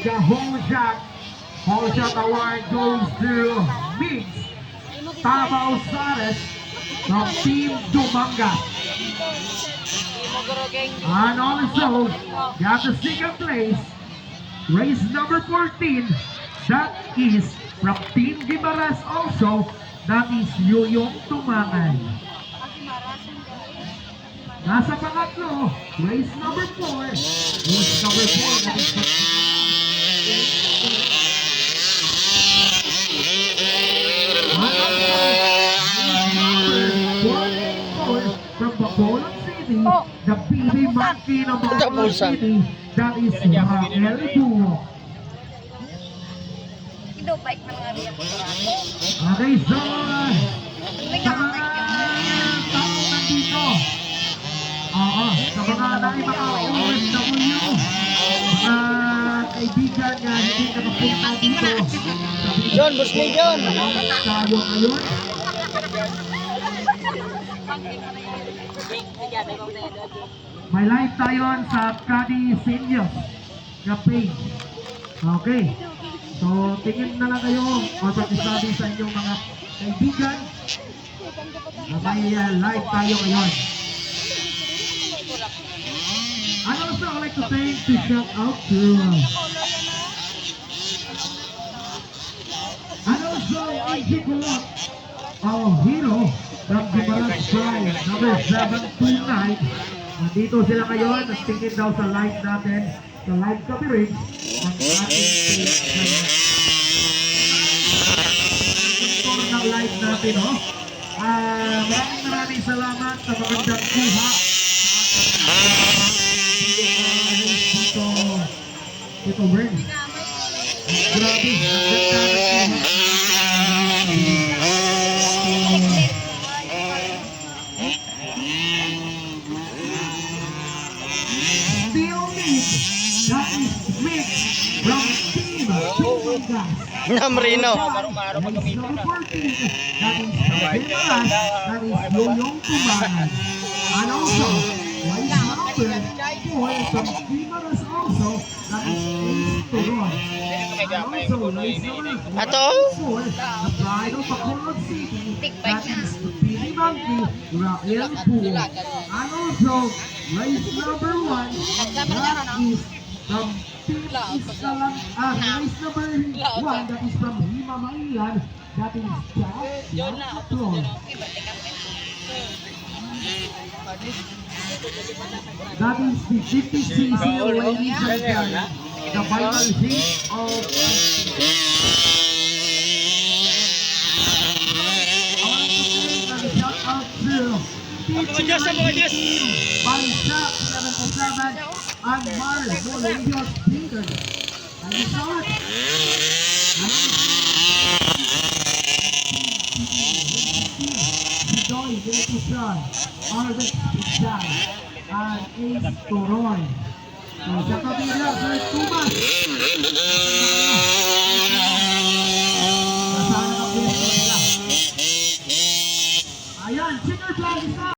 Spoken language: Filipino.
the whole shot award goes to Migs Tabao Sares from Team Dumangas. And also, got the second place, race number 14, that is from Team Gimaras also, that is Yoyong Tumangay. Nasa pangatlo, race number 4, that is from Bacolod City, the PB Monkey ng Bacolod City, that is Rael Duo. Okay, so sa mga tao nandito, sa mga OFW, mga kaibigan na hindi nakapunta dito, John, boss me John. tayo ngayon. May live tayo sa Kadi Seniors na page. Okay. So, tingin na lang kayo magpapisabi sa inyong mga kaibigan na may live tayo ngayon. And also, I'd like to thank to shout out to and also, AJ Kulot, our hero from Gimaras Pride, number 729. Nandito sila ngayon, tingin daw sa live natin, sa live coverage ng ating page. Ng live natin, maraming salamat sa magandang kuha dito Bern. Grabe, ang ganda ng still meet, that is Mick from Team Dumangas. Namrino. That is Yoyong Tumangan. And also, race number 4 from Gimaras also, that is Ace Turon. And also, race number 4, the Pride of Bacolod City, that is the Pili Monkey, Rael Pool. And also, race number 1, that is from race number 1, that is from Himamaylan, that is Jack Patron. That is the 50cc, ladies and gentlemen, the final heat of shout out to Balsak 77 and Mar Molodios Peter. And you saw it. Joy Benediction, Arvind Pichal, and Ace Turon. So, sa kabila, Sir Tumas. Nasaan ang kabila? Ayan, Singer Flag isa.